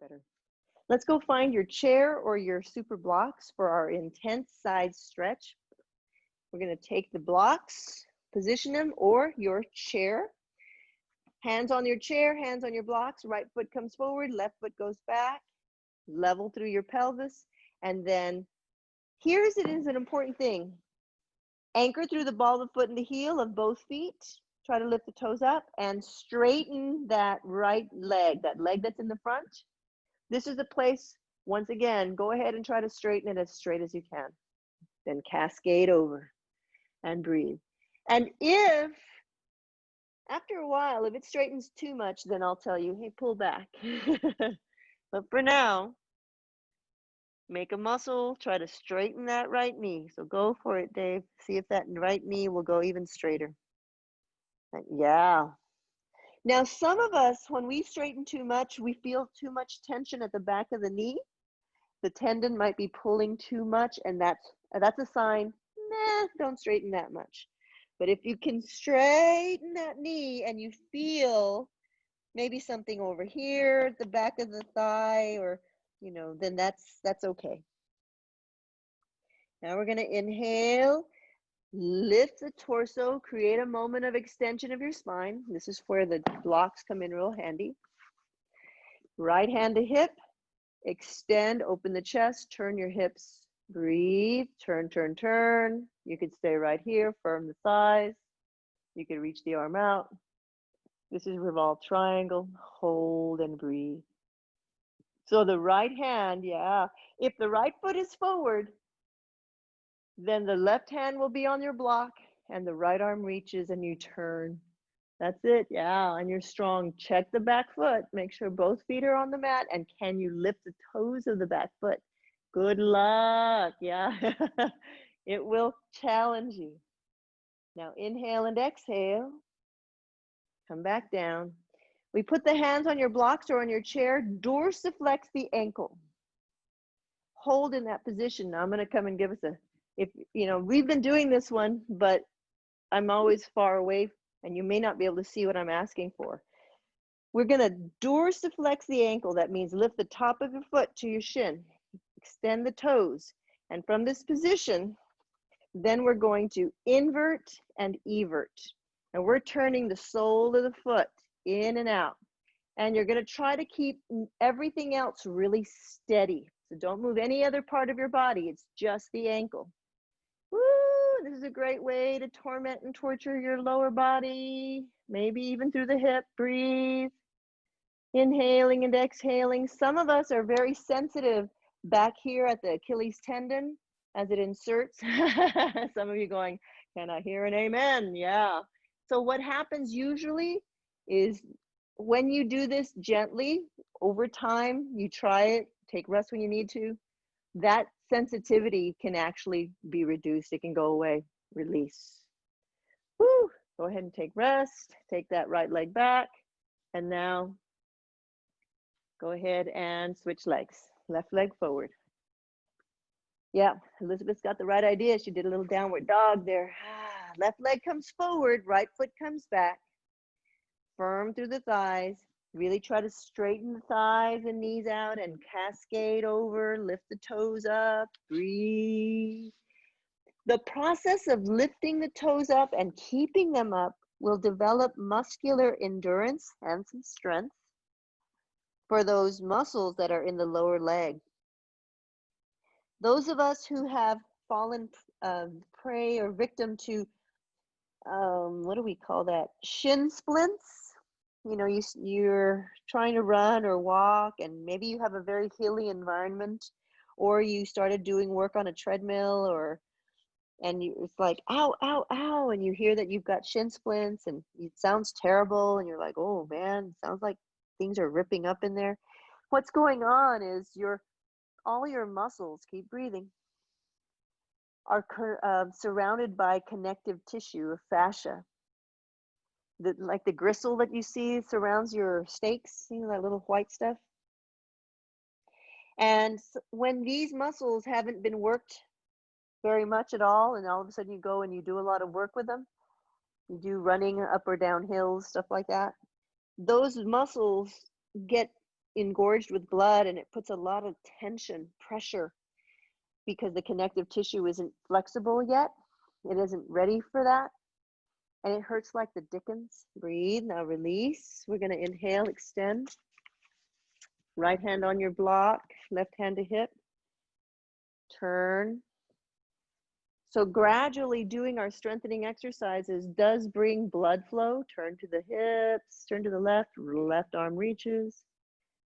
better. Let's go find your chair or your super blocks for our intense side stretch. We're going to take the blocks, position them, or your chair. Hands on your chair, hands on your blocks. Right foot comes forward, left foot goes back. Level through your pelvis. And then here's it is an important thing. Anchor through the ball of the foot and the heel of both feet. Try to lift the toes up and straighten that right leg, that leg that's in the front. This is a place, once again, go ahead and try to straighten it as straight as you can. Then cascade over and breathe. And if, after a while, if it straightens too much, then I'll tell you, hey, pull back. But for now, make a muscle, try to straighten that right knee. So go for it, Dave. See if that right knee will go even straighter. Yeah. Now, some of us, when we straighten too much, we feel too much tension at the back of the knee. The tendon might be pulling too much, and that's a sign, nah, don't straighten that much. But if you can straighten that knee and you feel maybe something over here at the back of the thigh, or, you know, then that's okay. Now we're going to inhale. Lift the torso, create a moment of extension of your spine. This is where the blocks come in real handy. Right hand to hip, extend, open the chest, turn your hips, breathe, turn, turn, turn. You could stay right here, firm the thighs. You could reach the arm out. This is revolved triangle, hold and breathe. So the right hand, yeah, if the right foot is forward, then the left hand will be on your block and the right arm reaches and you turn. That's it. Yeah. And you're strong. Check the back foot. Make sure both feet are on the mat. And can you lift the toes of the back foot? Good luck. Yeah. It will challenge you. Now inhale and exhale. Come back down. We put the hands on your blocks or on your chair. Dorsiflex the ankle. Hold in that position. Now I'm going to come and give us a, if you know, we've been doing this one, but I'm always far away and you may not be able to see what I'm asking for. We're going to dorsiflex the ankle. That means lift the top of your foot to your shin, extend the toes. And from this position, then we're going to invert and evert. And we're turning the sole of the foot in and out. And you're going to try to keep everything else really steady. So don't move any other part of your body. It's just the ankle. Woo, this is a great way to torment and torture your lower body, maybe even through the hip. Breathe, inhaling and exhaling. Some of us are very sensitive back here at the Achilles tendon as it inserts. Some of you going, can I hear an amen? Yeah. So what happens usually is when you do this gently, over time, you try it, take rest when you need to, that sensitivity can actually be reduced. It can go away, release. Woo. Go ahead and take rest. Take that right leg back. And now go ahead and switch legs. Left leg forward. Yeah, Elizabeth's got the right idea. She did a little downward dog there. Left leg comes forward, right foot comes back. Firm through the thighs. Really try to straighten the thighs and knees out and cascade over, lift the toes up, breathe. The process of lifting the toes up and keeping them up will develop muscular endurance and some strength for those muscles that are in the lower leg. Those of us who have fallen prey or victim to, what do we call that? Shin splints. You know, you're trying to run or walk and maybe you have a very hilly environment, or you started doing work on a treadmill, and it's like, ow, ow, ow. And you hear that you've got shin splints and it sounds terrible. And you're like, oh man, sounds like things are ripping up in there. What's going on is all your muscles, keep breathing, are surrounded by connective tissue or fascia. Like the gristle that you see surrounds your steaks, you know, that little white stuff. And when these muscles haven't been worked very much at all, and all of a sudden you go and you do a lot of work with them, you do running up or down hills, stuff like that, those muscles get engorged with blood, and it puts a lot of tension, pressure, because the connective tissue isn't flexible yet. It isn't ready for that. And it hurts like the dickens. Breathe, now release. We're gonna inhale, extend. Right hand on your block, left hand to hip. Turn. So gradually doing our strengthening exercises does bring blood flow. Turn to the hips, turn to the left arm reaches.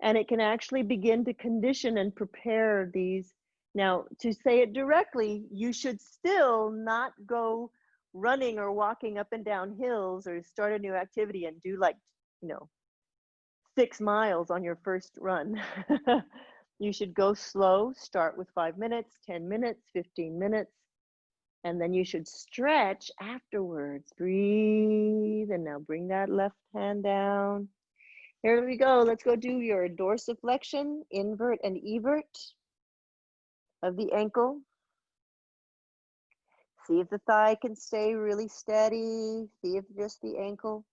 And it can actually begin to condition and prepare these. Now, to say it directly, you should still not go running or walking up and down hills or start a new activity and do like, 6 miles on your first run. You should go slow, start with 5 minutes, 10 minutes, 15 minutes, and then you should stretch afterwards. Breathe, and now bring that left hand down. Here we go. Let's go do your dorsiflexion, invert and evert of the ankle. See if the thigh can stay really steady. See if just the ankle.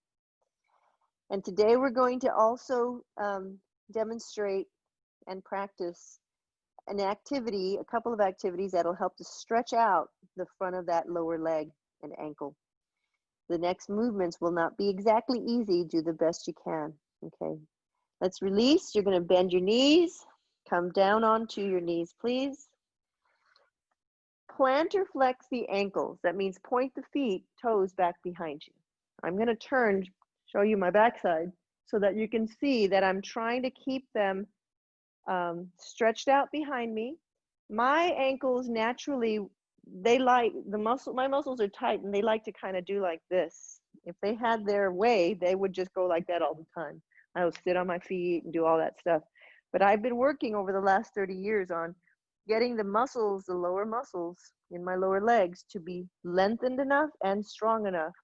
And today we're going to also demonstrate and practice an activity, a couple of activities that'll help to stretch out the front of that lower leg and ankle. The next movements will not be exactly easy. Do the best you can. Okay, let's release. You're going to bend your knees. Come down onto your knees, please. Plantar flex the ankles. That means point the feet, toes back behind you. I'm going to turn, show you my backside so that you can see that I'm trying to keep them stretched out behind me. My ankles naturally, they like my muscles are tight and they like to kind of do like this. If they had their way, they would just go like that all the time. I would sit on my feet and do all that stuff. But I've been working over the last 30 years on getting the muscles, the lower muscles in my lower legs to be lengthened enough and strong enough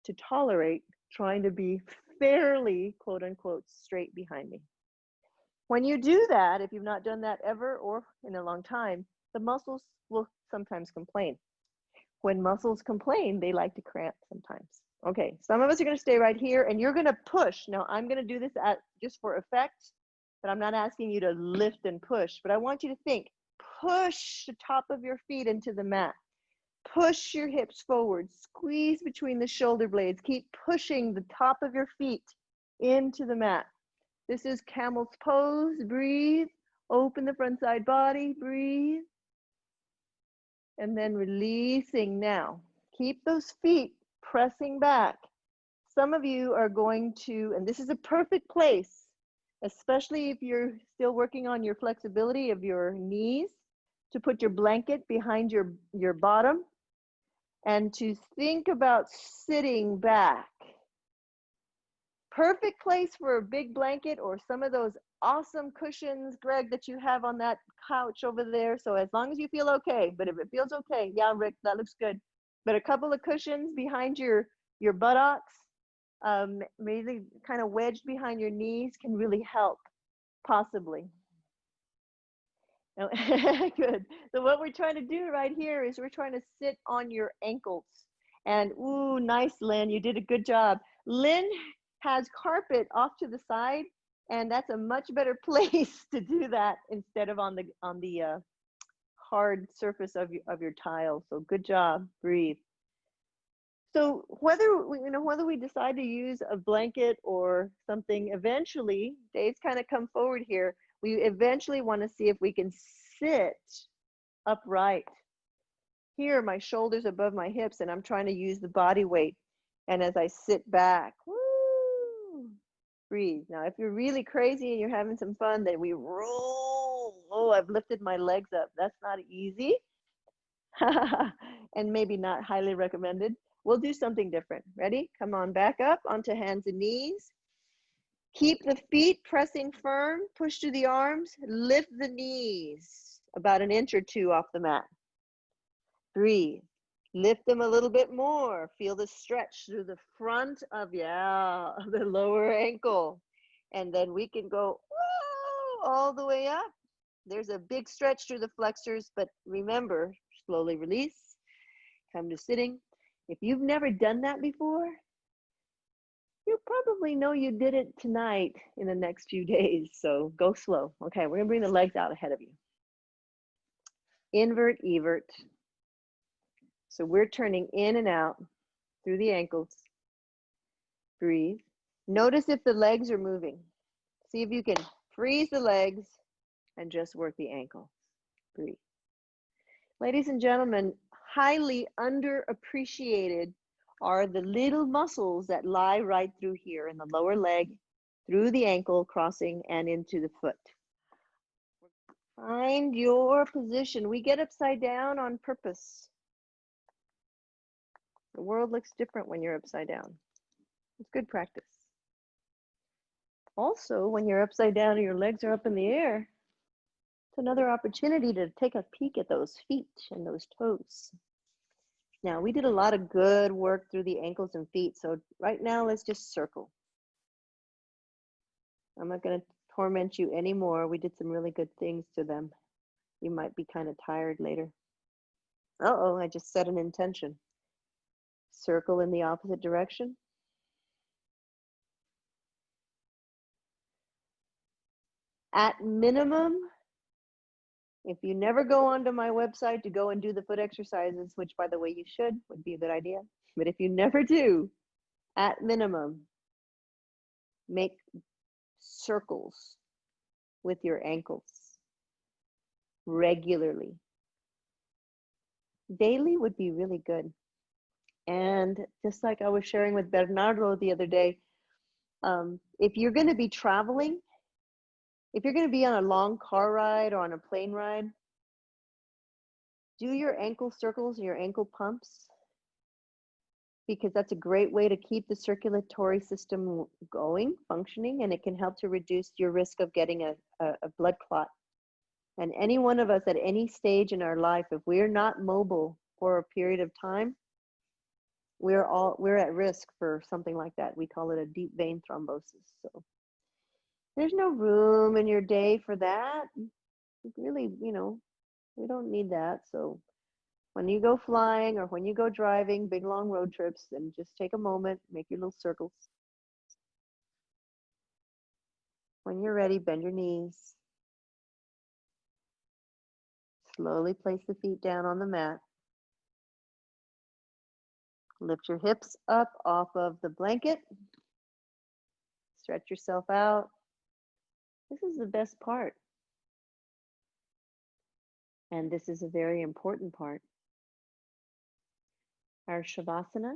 to tolerate trying to be fairly, quote unquote, straight behind me. When you do that, if you've not done that ever or in a long time, the muscles will sometimes complain. When muscles complain, they like to cramp sometimes. Okay, some of us are going to stay right here and you're going to push. Now, I'm going to do this just for effect, but I'm not asking you to lift and push, but I want you to think, push the top of your feet into the mat. Push your hips forward, squeeze between the shoulder blades. Keep pushing the top of your feet into the mat. This is camel's pose. Breathe. Open the front side body. Breathe. And then releasing now. Keep those feet pressing back. Some of you are going to, and this is a perfect place, especially if you're still working on your flexibility of your knees, to put your blanket behind your bottom and to think about sitting back. Perfect place for a big blanket or some of those awesome cushions, Greg, that you have on that couch over there. So as long as you feel okay, but if it feels okay, yeah, Rick, that looks good. But a couple of cushions behind your buttocks, maybe kind of wedged behind your knees can really help, possibly. Good. So what we're trying to do right here is we're trying to sit on your ankles. And ooh, nice, Lynn, you did a good job. Lynn has carpet off to the side, and that's a much better place to do that instead of on the hard surface of your tile. So good job. Breathe. So whether we decide to use a blanket or something, eventually, Dave's kind of come forward here. We eventually want to see if we can sit upright. Here, my shoulders above my hips, and I'm trying to use the body weight. And as I sit back, woo, breathe. Now, if you're really crazy and you're having some fun, then we roll. Oh, I've lifted my legs up. That's not easy. And maybe not highly recommended. We'll do something different. Ready? Come on, back up onto hands and knees. Keep the feet pressing firm. Push to the arms. Lift the knees about an inch or two off the mat. Breathe. Lift them a little bit more. Feel the stretch through the front of the lower ankle. And then we can go all the way up. There's a big stretch through the flexors, but remember, slowly release. Come to sitting. If you've never done that before, You probably know you did it tonight in the next few days, so go slow. Okay, we're gonna bring the legs out ahead of you. Invert, evert. So we're turning in and out through the ankles. Breathe. Notice if the legs are moving. See if you can freeze the legs and just work the ankle. Breathe. Ladies and gentlemen, highly underappreciated are the little muscles that lie right through here in the lower leg, through the ankle, crossing and into the foot. Find your position. We get upside down on purpose. The world looks different when you're upside down. It's good practice. Also, when you're upside down and your legs are up in the air, it's another opportunity to take a peek at those feet and those toes. Now, we did a lot of good work through the ankles and feet, so right now let's just circle. I'm not going to torment you anymore. We did some really good things to them. You might be kind of tired later. Uh-oh, I just set an intention. Circle in the opposite direction. At minimum, if you never go onto my website to go and do the foot exercises, which by the way you should, would be a good idea. But if you never do, at minimum, make circles with your ankles regularly. Daily would be really good. And just like I was sharing with Bernardo the other day, if you're going to be traveling, if you're going to be on a long car ride or on a plane ride, do your ankle circles and your ankle pumps, because that's a great way to keep the circulatory system going, functioning, and it can help to reduce your risk of getting a blood clot. And any one of us at any stage in our life, if we're not mobile for a period of time, we're at risk for something like that. We call it a deep vein thrombosis. So there's no room in your day for that. Really, we don't need that. So when you go flying or when you go driving, big long road trips, then just take a moment, make your little circles. When you're ready, bend your knees. Slowly place the feet down on the mat. Lift your hips up off of the blanket. Stretch yourself out. This is the best part. And this is a very important part. Our Shavasana.